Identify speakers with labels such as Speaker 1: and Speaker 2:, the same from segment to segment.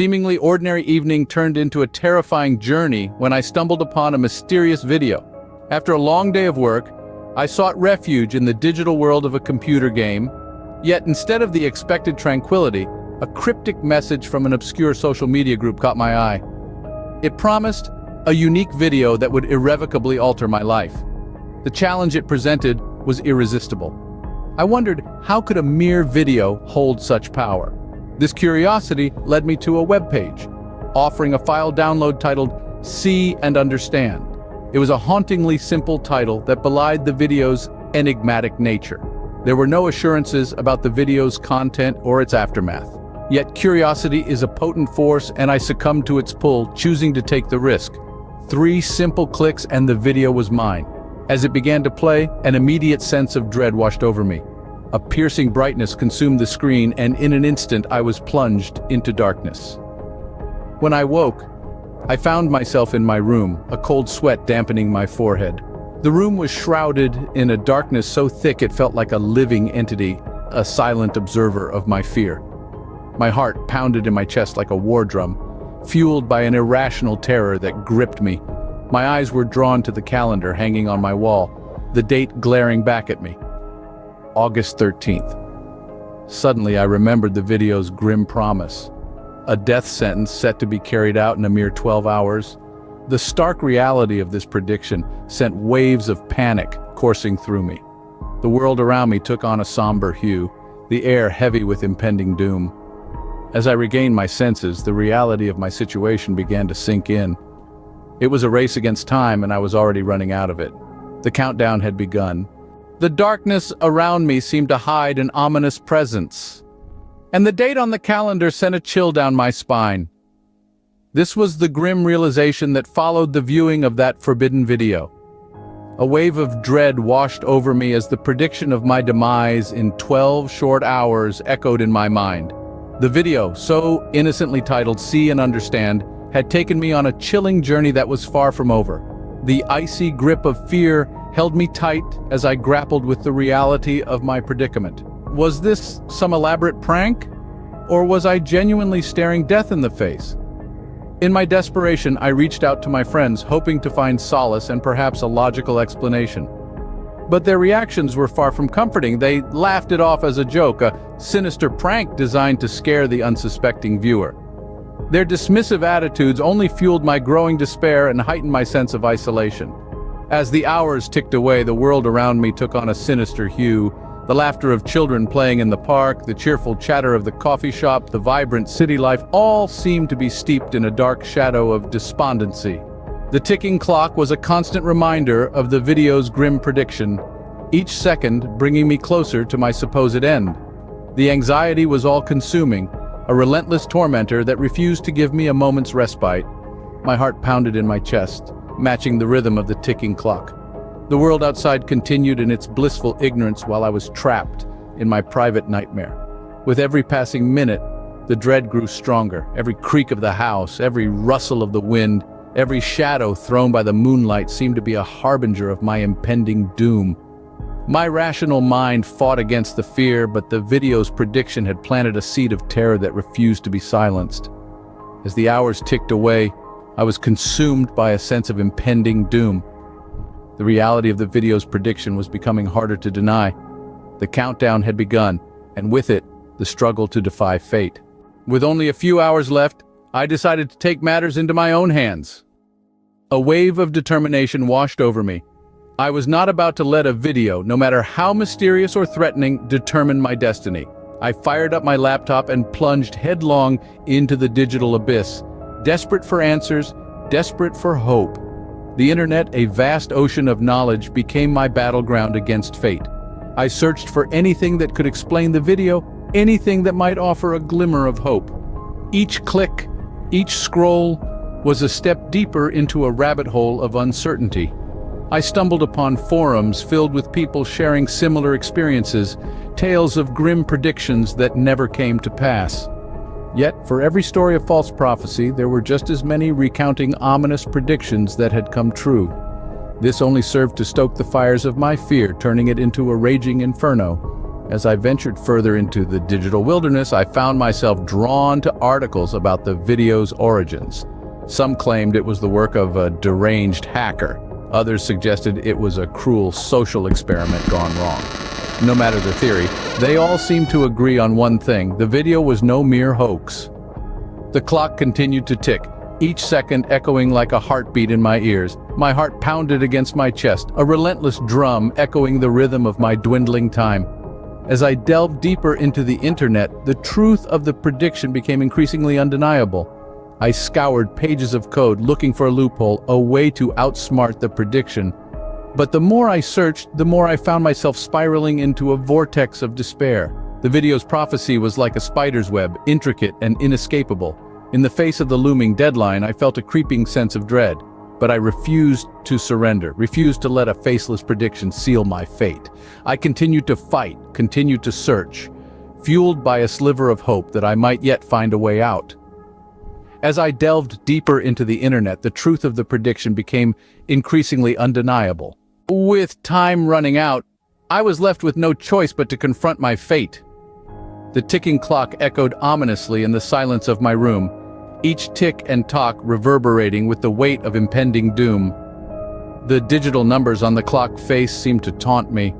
Speaker 1: seemingly ordinary evening turned into a terrifying journey when I stumbled upon a mysterious video. After a long day of work, I sought refuge in the digital world of a computer game, yet instead of the expected tranquility, a cryptic message from an obscure social media group caught my eye. It promised a unique video that would irrevocably alter my life. The challenge it presented was irresistible. I wondered, how could a mere video hold such power? This curiosity led me to a webpage, offering a file download titled See and Understand. It was a hauntingly simple title that belied the video's enigmatic nature. There were no assurances about the video's content or its aftermath. Yet curiosity is a potent force, and I succumbed to its pull, choosing to take the risk. 3 simple clicks and the video was mine. As it began to play, an immediate sense of dread washed over me. A piercing brightness consumed the screen, and in an instant I was plunged into darkness. When I woke, I found myself in my room, a cold sweat dampening my forehead. The room was shrouded in a darkness so thick it felt like a living entity, a silent observer of my fear. My heart pounded in my chest like a war drum, fueled by an irrational terror that gripped me. My eyes were drawn to the calendar hanging on my wall, the date glaring back at me. August 13th. Suddenly I remembered the video's grim promise. A death sentence set to be carried out in a mere 12 hours. The stark reality of this prediction sent waves of panic coursing through me. The world around me took on a somber hue, the air heavy with impending doom. As I regained my senses, the reality of my situation began to sink in. It was a race against time, and I was already running out of it. The countdown had begun. The darkness around me seemed to hide an ominous presence, and the date on the calendar sent a chill down my spine. This was the grim realization that followed the viewing of that forbidden video. A wave of dread washed over me as the prediction of my demise in 12 short hours echoed in my mind. The video, so innocently titled See and Understand, had taken me on a chilling journey that was far from over. The icy grip of fear held me tight as I grappled with the reality of my predicament. Was this some elaborate prank? Or was I genuinely staring death in the face? In my desperation, I reached out to my friends, hoping to find solace and perhaps a logical explanation. But their reactions were far from comforting. They laughed it off as a joke, a sinister prank designed to scare the unsuspecting viewer. Their dismissive attitudes only fueled my growing despair and heightened my sense of isolation. As the hours ticked away, the world around me took on a sinister hue. The laughter of children playing in the park, the cheerful chatter of the coffee shop, the vibrant city life, all seemed to be steeped in a dark shadow of despondency. The ticking clock was a constant reminder of the video's grim prediction, each second bringing me closer to my supposed end. The anxiety was all-consuming, a relentless tormentor that refused to give me a moment's respite. My heart pounded in my chest, matching the rhythm of the ticking clock. The world outside continued in its blissful ignorance while I was trapped in my private nightmare. With every passing minute, the dread grew stronger. Every creak of the house, every rustle of the wind, every shadow thrown by the moonlight seemed to be a harbinger of my impending doom. My rational mind fought against the fear, but the video's prediction had planted a seed of terror that refused to be silenced. As the hours ticked away, I was consumed by a sense of impending doom. The reality of the video's prediction was becoming harder to deny. The countdown had begun, and with it, the struggle to defy fate. With only a few hours left, I decided to take matters into my own hands. A wave of determination washed over me. I was not about to let a video, no matter how mysterious or threatening, determine my destiny. I fired up my laptop and plunged headlong into the digital abyss, desperate for answers, desperate for hope. The internet, a vast ocean of knowledge, became my battleground against fate. I searched for anything that could explain the video, anything that might offer a glimmer of hope. Each click, each scroll, was a step deeper into a rabbit hole of uncertainty. I stumbled upon forums filled with people sharing similar experiences, tales of grim predictions that never came to pass. Yet, for every story of false prophecy, there were just as many recounting ominous predictions that had come true. This only served to stoke the fires of my fear, turning it into a raging inferno. As I ventured further into the digital wilderness, I found myself drawn to articles about the video's origins. Some claimed it was the work of a deranged hacker. Others suggested it was a cruel social experiment gone wrong. No matter the theory, they all seemed to agree on one thing: the video was no mere hoax. The clock continued to tick, each second echoing like a heartbeat in my ears. My heart pounded against my chest, a relentless drum echoing the rhythm of my dwindling time. As I delved deeper into the internet, the truth of the prediction became increasingly undeniable. I scoured pages of code looking for a loophole, a way to outsmart the prediction. But the more I searched, the more I found myself spiraling into a vortex of despair. The video's prophecy was like a spider's web, intricate and inescapable. In the face of the looming deadline, I felt a creeping sense of dread. But I refused to surrender, refused to let a faceless prediction seal my fate. I continued to fight, continued to search, fueled by a sliver of hope that I might yet find a way out. As I delved deeper into the internet, the truth of the prediction became increasingly undeniable. With time running out, I was left with no choice but to confront my fate. The ticking clock echoed ominously in the silence of my room, each tick and tock reverberating with the weight of impending doom. The digital numbers on the clock face seemed to taunt me,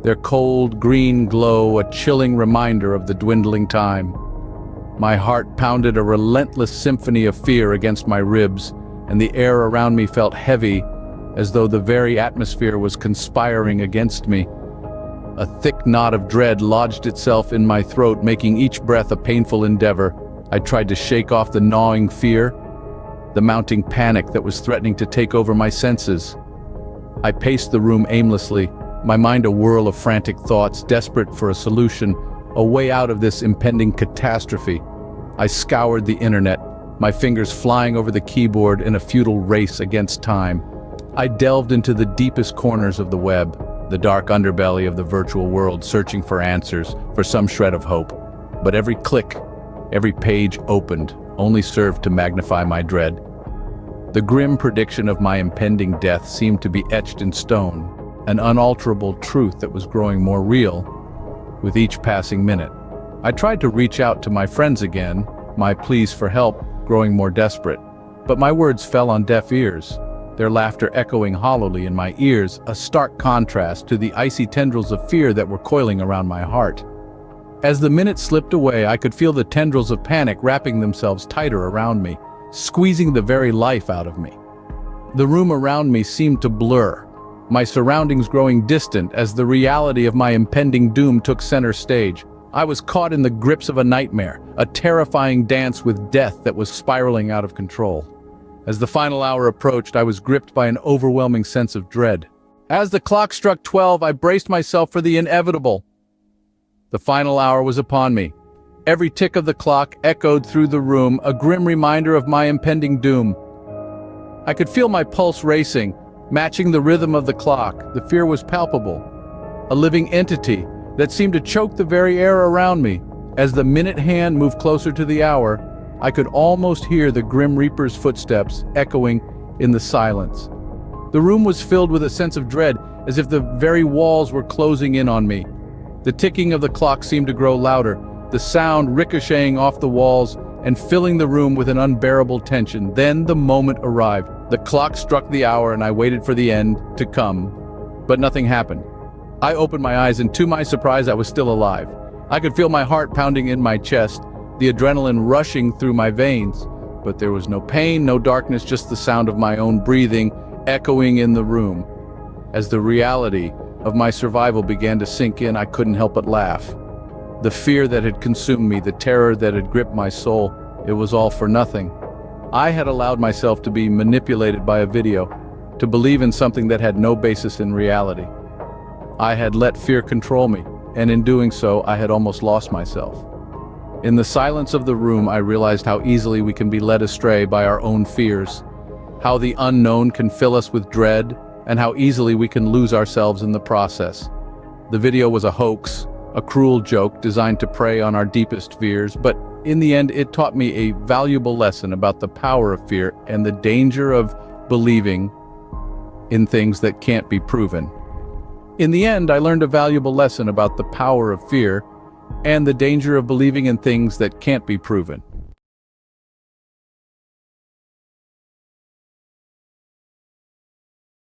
Speaker 1: their cold green glow a chilling reminder of the dwindling time. My heart pounded a relentless symphony of fear against my ribs, and the air around me felt heavy, as though the very atmosphere was conspiring against me. A thick knot of dread lodged itself in my throat, making each breath a painful endeavor. I tried to shake off the gnawing fear, the mounting panic that was threatening to take over my senses. I paced the room aimlessly, my mind a whirl of frantic thoughts, desperate for a solution, a way out of this impending catastrophe. I scoured the internet, my fingers flying over the keyboard in a futile race against time. I delved into the deepest corners of the web, the dark underbelly of the virtual world, searching for answers, for some shred of hope. But every click, every page opened, only served to magnify my dread. The grim prediction of my impending death seemed to be etched in stone, an unalterable truth that was growing more real with each passing minute. I tried to reach out to my friends again, my pleas for help growing more desperate. But my words fell on deaf ears, their laughter echoing hollowly in my ears, a stark contrast to the icy tendrils of fear that were coiling around my heart. As the minutes slipped away, I could feel the tendrils of panic wrapping themselves tighter around me, squeezing the very life out of me. The room around me seemed to blur, my surroundings growing distant as the reality of my impending doom took center stage. I was caught in the grips of a nightmare, a terrifying dance with death that was spiraling out of control. As the final hour approached, I was gripped by an overwhelming sense of dread. As the clock struck 12, I braced myself for the inevitable. The final hour was upon me. Every tick of the clock echoed through the room, a grim reminder of my impending doom. I could feel my pulse racing, matching the rhythm of the clock. The fear was palpable, a living entity that seemed to choke the very air around me. As the minute hand moved closer to the hour, I could almost hear the Grim Reaper's footsteps echoing in the silence. The room was filled with a sense of dread, as if the very walls were closing in on me. The ticking of the clock seemed to grow louder, the sound ricocheting off the walls and filling the room with an unbearable tension. Then the moment arrived. The clock struck the hour and I waited for the end to come, but nothing happened. I opened my eyes and to my surprise I was still alive. I could feel my heart pounding in my chest, the adrenaline rushing through my veins, but there was no pain, no darkness, just the sound of my own breathing echoing in the room. As the reality of my survival began to sink in, I couldn't help but laugh. The fear that had consumed me, the terror that had gripped my soul, it was all for nothing. I had allowed myself to be manipulated by a video, to believe in something that had no basis in reality. I had let fear control me, and in doing so, I had almost lost myself. In the silence of the room, I realized how easily we can be led astray by our own fears, how the unknown can fill us with dread, and how easily we can lose ourselves in the process. The video was a hoax, a cruel joke designed to prey on our deepest fears, but in the end it taught me a valuable lesson about the power of fear and the danger of believing in things that can't be proven. In the end, I learned a valuable lesson about the power of fear and the danger of believing in things that can't be proven.